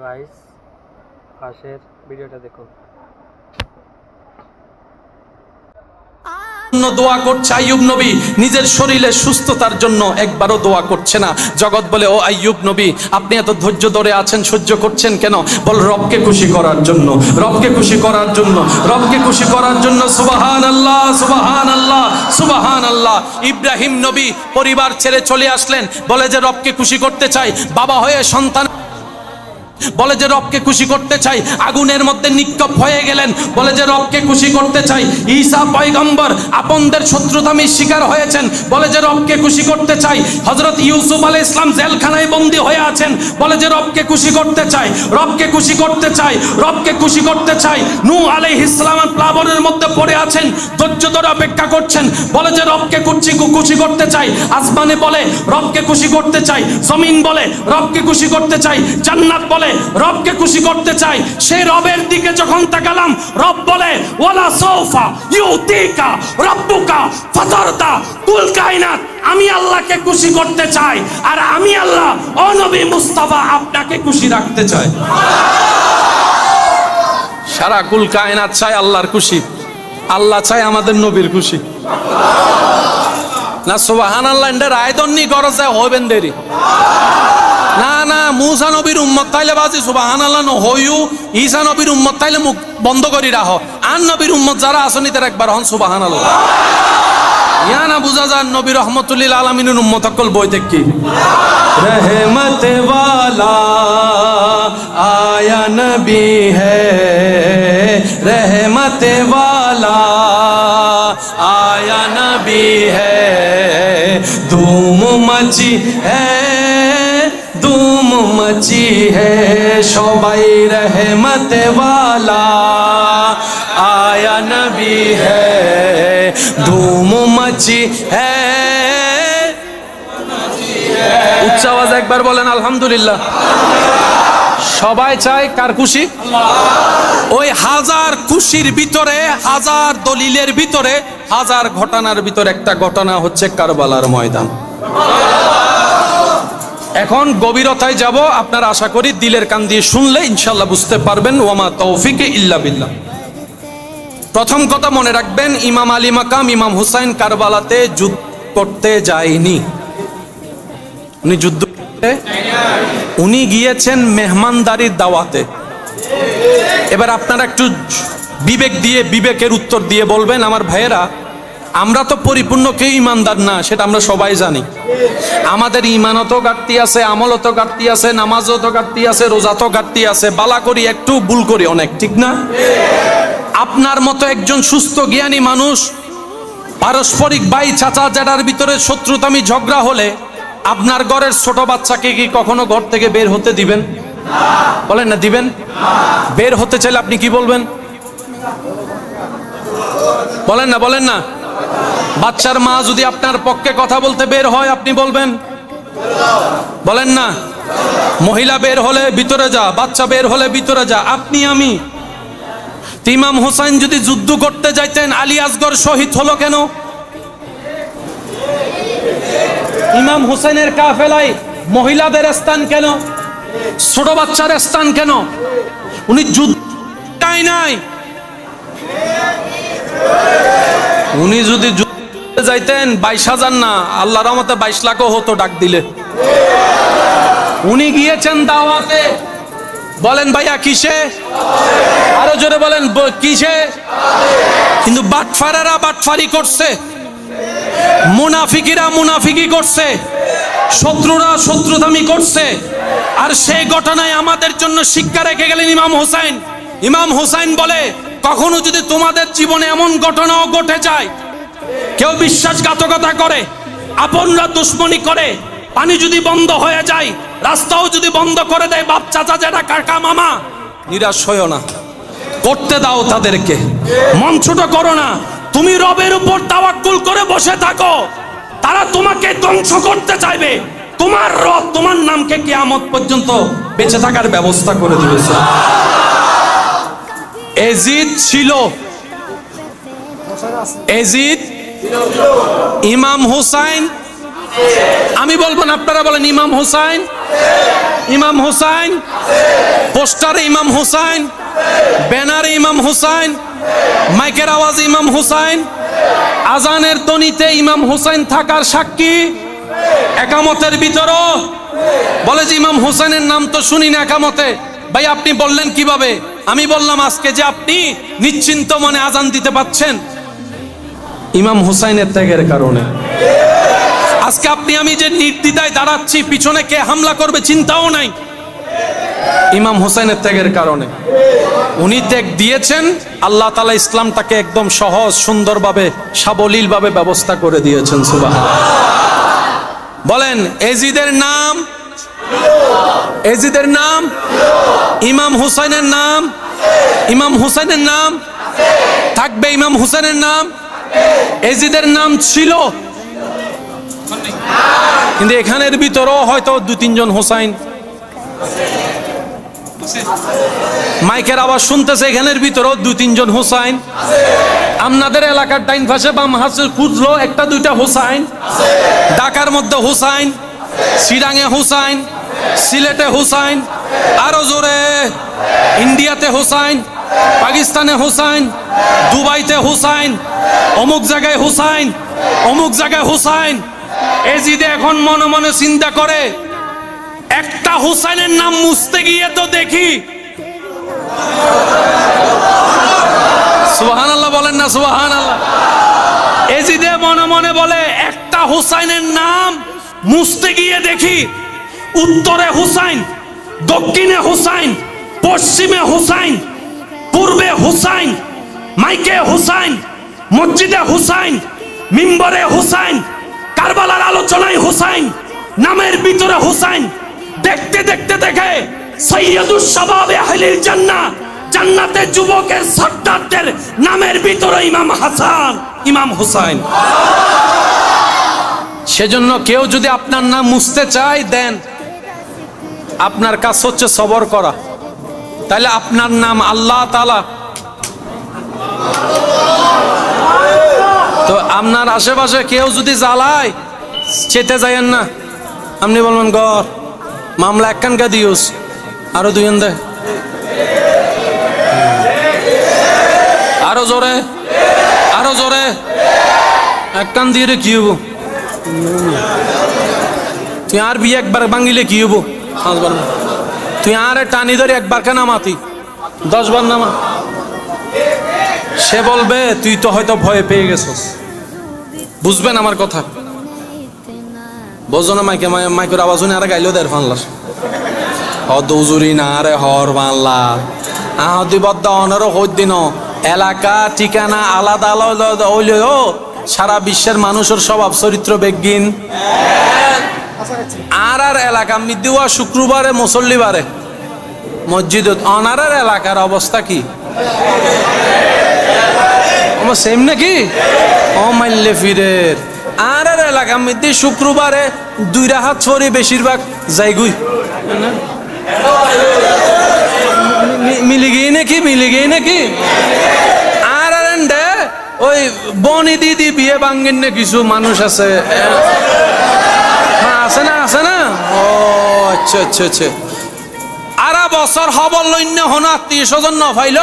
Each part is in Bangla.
গাইস, পাশের ভিডিওটা দেখুন। দোয়া করছে আইয়ুব নবী, নিজের শরীরের সুস্থতার জন্য একবারও দোয়া করছে না। জগৎ বলে, ও আইয়ুব নবী, আপনি এত ধৈর্য ধরে আছেন, সহ্য করছেন কেন? বল, রবকে খুশি করার জন্য, রবকে খুশি করার জন্য, রবকে খুশি করার জন্য। সুবহানাল্লাহ, সুবহানাল্লাহ, সুবহানাল্লাহ। ইব্রাহিম নবী পরিবার ছেড়ে চলে আসলেন, বলে যে রবকে খুশি করতে চাই। বাবা হয়ে সন্তান বলে যে রবকে খুশি করতে চাই। আগুনের মধ্যে নিক্ষেপ হয়ে গেলেন, বলে যে রবকে খুশি করতে চাই। ঈসা পয়গম্বর আপনদের শত্রুতামির শিকার হয়েছেন, বলে যে রবকে খুশি করতে চাই। হযরত ইউসুফ আলাইহিস সালাম জেলখানায় বন্দী হয়ে আছেন, বলে যে রবকে খুশি করতে চাই, রবকে খুশি করতে চাই, রবকে খুশি করতে চাই। নূহ আলাইহিস সালাম প্লাবনের মধ্যে পড়ে আছেন, ধৈর্য ধরে অপেক্ষা করছেন, বলে যে রবকে খুশি করতে চাই। আসমানে বলে রবকে খুশি করতে চাই, জমিন বলে রবকে খুশি করতে চাই, জান্নাত বলে রবকে খুশি করতে চাই। সেই রবের দিকে যখন তাকালাম, রব বলে ওয়ালা সাউফা ইউতিকা রাব্বুকা ফাতারদা। কুল কায়নাত, আমি আল্লাহকে খুশি করতে চাই, আর আমি আল্লাহ ও নবী মুস্তাফা আপনাকে খুশি রাখতে চাই। সারা কুল কায়নাত চাই আল্লাহর খুশি, আল্লাহ চাই আমাদের নবীর খুশি। না সুবহানাল্লাহ, এন্ডার আয়দন্নি গরজে হইবেন দেরি না। না, মুসা নবীর উম্মত তাইলে বাজি সুবহানাল্লাহ ন হইউ, ঈসা নবীর উম্মত তাইলে মুখ বন্ধ করি রাখো। আন নবীর উম্মত যারা আসনি তার একবার হন সুবহানাল্লাহ। ইয়া না বুঝা যান নবী রহমতুল্লিল আলামিনের উম্মত সকল বই দেখি রহমত ওয়ালা আয়া নবী হে, রহমত ওয়ালা আয়া নবী হে, ধूम मची है, धूम मची है, সবাই रहमत वाला आया नबी है, धूम मची है। উচ্চ আওয়াজ একবার বলেন আলহামদুলিল্লাহ। সবাই চায় কার খুশি? ওই হাজার খুশির ভিতরে, হাজার দলিলের ভিতরে, হাজার ঘটনার ভিতরে একটা ঘটনা হচ্ছে কারবালার ময়দান। এখন গভীরতায় যাব, আপনারা আশা করি দিলের কান দিয়ে শুনলে ইনশাআল্লাহ বুঝতে পারবেন। ওয়ামা তৌফিকে ইল্লা বিল্লাহ। প্রথম কথা মনে রাখবেন, ইমাম আলী মাকাম ইমাম হুসাইন কারবালাতে যুদ্ধ করতে যায়নি। উনি যুদ্ধ করতে, উনি গিয়েছেন মেহমানদারির দাওয়াতে। এবার আপনারা একটু বিবেক দিয়ে, বিবেকের উত্তর দিয়ে বলবেন, আমার ভাইয়েরা, আমরা তো পরিপূর্ণ কেউ ইমানদার না, সেটা আমরা সবাই জানি। আমাদের ইমানত ঘাটতি আছে, আমলত ঘাটতি আছে, নামাজত ঘাটতি আছে, রোজাত ঘাটতি আছে, বালা করি একটু, ভুল করি অনেক, ঠিক না? আপনার মতো একজন সুস্থ জ্ঞানী মানুষ, পারস্পরিক ভাই চাচা জেঠার ভিতরে শত্রুতামি ঝগড়া হলে আপনার ঘরের ছোট বাচ্চাকে কি কখনো ঘর থেকে বের হতে দিবেন? বলেন না, দিবেন? বের হতে চাইলে আপনি কি বলবেন? বলেন না, বলেন না। বাচ্চার মা যদি আপনার পক্ষে কথা বলতে বের হয়, আপনি বলবেন? বলেন না। মহিলা বের হলে ভিতরে যা, বাচ্চা বের হলে ভিতরে যা, আপনি আমি। ইমাম হুসাইন যদি যুদ্ধ করতে যাইতেন, আলী আসগর শহীদ হলো কেন? ইমাম হুসাইনের কাফেলায় মহিলাদের স্থান কেন? ছোট বাচ্চার স্থান কেন? উনি যুদ্ধটাই নাই। উনি যদি যুদ্ধে যাইতেন 22,000 না, আল্লাহর রহমতে 22 লাখও হতো ডাক দিলে। উনি গিয়েছেন দাওয়াতে। বলেন ভাইয়া কিসে? আরো জোরে বলেন কিসে? কিন্তু বাটফারেরা বাটফারি করছে, মুনাফিকিরা মুনাফিকি করছে, শত্রুরা শত্রুতামি করছে। আর সেই ঘটনায় আমাদের জন্য শিক্ষা রেখে গেলেন ইমাম হুসাইন। ইমাম হুসাইন বলে, কখনো যদি তোমাদের জীবনে এমন ঘটনাও ঘটে যায়, কেউ বিশ্বাসঘাতকতা করে, আপনরা দুশ্মনী করে, পানি যদি বন্ধ হয়ে যায়, রাস্তাও যদি বন্ধ করে দেয়, বাপ চাচা যেটা কাকা মামা, নিরাশ হইও না, করতে দাও তাদেরকে, মন ছোট করো না। তুমি রবের উপর তাওয়াক্কুল করে বসে থাকো, তারা তোমাকে ধ্বংস করতে চাইবে, তোমার রব তোমার নামকে কিয়ামত পর্যন্ত বেঁচে থাকার ব্যবস্থা করে দিয়েছে। এজিদ ছিল, এজিদ ইমাম হুসাইন আমি বলবো না, আপনারা বলেন ইমাম হুসাইন, ইমাম হুসাইন, পোস্টারে ইমাম হুসাইন, ব্যানারে ইমাম হুসাইন, মাইকের আওয়াজে ইমাম হুসাইন, আজানের ধ্বনিতে ইমাম হুসাইন থাকার সাক্ষী, একামতের ভিতরও বলে যে ইমাম হুসাইনের নাম তো শুনি না একামতে। ভাই আপনি বললেন কিভাবে? আমি বললাম আজকে যে আপনি নিশ্চিন্ত মনে আজান দিতে পাচ্ছেন ইমাম হুসাইনের ত্যাগের কারণে। আজকে আপনি আমি যে নির্দ্বিধায় দাঁড়াচ্ছি, পিছনে কে হামলা করবে চিন্তাও নাই, ইমাম হুসাইনের ত্যাগের কারণে। উনি ত্যাগ দিয়েছেন, আল্লাহ তাআলা ইসলামটাকে একদম সহজ সুন্দরভাবে সাবলীলভাবে ব্যবস্থা করে দিয়েছেন। সুবহানাল্লাহ। বলেন এজিদের নাম, এজিদের নাম, ইমাম হুসাইনের নাম, ইমাম হুসাইনের নাম থাকবে, ইমাম হুসাইনের নাম। এজিদের নাম ছিল, কিন্তু এখানের ভিতরেও হয়তো 2-3 জন হুসাইন। মাইকের আওয়াজ শুনতেছে, এখানের ভিতরেও 2-3 জন হুসাইন। আপনাদের এলাকার ডাইন পাশে বাম হাসে খুঁজলো 1-2টা হুসাইন। ঢাকার মধ্যে হুসাইন, চিরাঙে হুসাইন, সিলেটে হুসাইন, আরো জোরে ইন্ডিয়াতে হুসাইন, পাকিস্তানে হুসাইন, দুবাইতে হুসাইন, অমুক জায়গায় হুসাইন, অমুক জায়গায় হুসাইন। এজিদে এখন মনে মনে চিন্তা করে, একটা হুসাইনের নাম মুছতে গিয়ে তো দেখি, সুবহানাল্লাহ বলেন না সুবহানাল্লাহ। এজিদে মনে মনে বলে, একটা হুসাইনের নাম মুছতে গিয়ে দেখি উত্তরে হুসাইন, দক্ষিণে হুসাইন, পশ্চিমে হুসাইন, পূর্বে হুসাইন, মাইকে হুসাইন, মসজিদে হুসাইন, মিম্বরে হুসাইন, কারবালার আলোচনায় হুসাইন, নামের ভিতরে হুসাইন। দেখতে দেখতে দেখে সৈয়দুস শাবাবে আহলিল জান্নাহ, জান্নাতের যুবকের সর্দারদের নামের ভিতরে ইমাম হাসান, ইমাম হুসাইন। সেজন্য কেউ যদি আপনার নাম মুছতে চায় দেন, আপনার কাজ হচ্ছে সবর করা, তাহলে আপনার নাম আল্লাহ তাআলা। তো আপনার আশেপাশে কেউ যদি জ্বালায়, চেতে যায়েন না। আপনি বলবেন গর মামলা একখানকা দিউস, আরো 2 দে, আরো জোরে, আরো জোরে, একখান দিয়ে কি হবো? তুই আর বিয়ে একবার ভাঙিলে কি হবো? 5 বার না, তুই আর টানি ধরে একবার কেন নামাতি 10 বার নামা। সে বলবে তুই তো হয়তো ভয়ে পেয়ে গেছস। বুঝবেন আমার কথা? বোঝো না? মাইকের আওয়াজ শুনে আর গাইলো দের ফানলাস দৌজুরি না রে হর বাংলা আহদি বদ্ধ অনেরও হইদিন এলাকা ঠিকানা আলাদা আলাদা হইলেও সারা বিশ্বের মানুষের স্বভাব চরিত্র বেগিন। আর এলাকা মিদিওয়া শুক্রবারে মুসল্লিবারে মসজিদত অনারের এলাকার অবস্থা কি? সেম নাকি? ও মাইলে ফিরের আর এলাকা মধ্যে শুক্রবারে 2 রাহাত ছড়ি বেশিরভাগ যাইগুই মিলি গিয়ে নাকি, মিলি গিয়ে নাকি। আর ওই বনি দিদি বিয়ে ভাঙ্গেন না কিছু মানুষ আছে, আছে না, আছে না। ও আচ্ছা আচ্ছা আচ্ছা। আর বছর খবর লইন্য হন আত্মীয় স্বজন ন পাইল,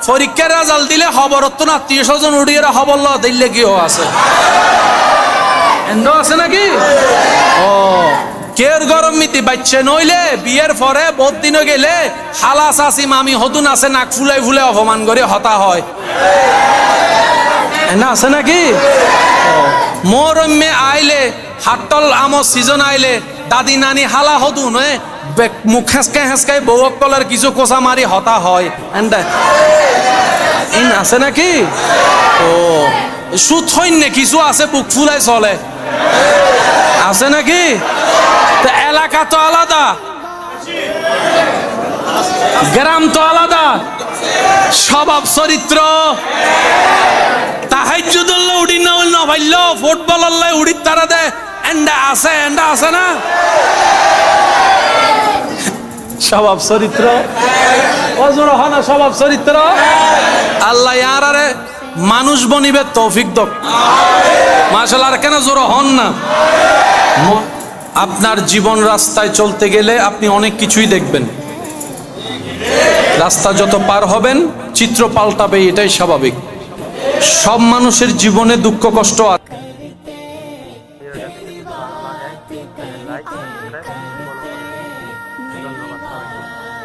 পরীক্ষার রেজাল্ট দিলে খবর তো আত্মীয় স্বজন উড়িয়ে খবর ল দিলে কি আছে, এন্ড আছে নাকি? ও কের গরম মিতি বাচ্চা নইলে বিয়ের পরে বহুত দিন গেলে হালা চাচি মামি হতুন আছে নাক ফুলাই ফুলে অপমান করে হতা হয়, এন্ড আছে নাকি? মোর আইলে হাটল আমর সিজন আইলে দাদি নানি হালা হতুন মুখ হেঁচকাই হেঁচকাই বউক কলার কিছু কোচা মারি হতা হয়, এন্ড আছে নাকি? ও সুদ হইন কিছু আছে বুক ফুলাই চলে, আছে নাকি? এলাকা তো আলাদা, গ্রাম তো আলাদা, স্বভাব চরিত্র তাহাজ্জুদুল্লাহ উড়ি না ভাইল ফুটবল আল্লাহ উড়ি তারা দে এন্ডা আছে না? স্বভাব চরিত্র অজর হনা স্বভাব চরিত্র আল্লাহ ইয়ারে মানুষ বনিবে তৌফিক দক মাশাআল্লাহ। আর কেন জোর হন না? আপনার জীবন রাস্তায় চলতে গেলে আপনি অনেক কিছুই দেখবেন। রাস্তা যত পার হবেন চিত্র পাল্টাবে, এটাই স্বাভাবিক। সব মানুষের জীবনে দুঃখ কষ্ট আছে। ভিডিওটা যদি ভালো লাগে তাহলে লাইক, সাবস্ক্রাইব, ফলো করুন। ধন্যবাদ সবাইকে।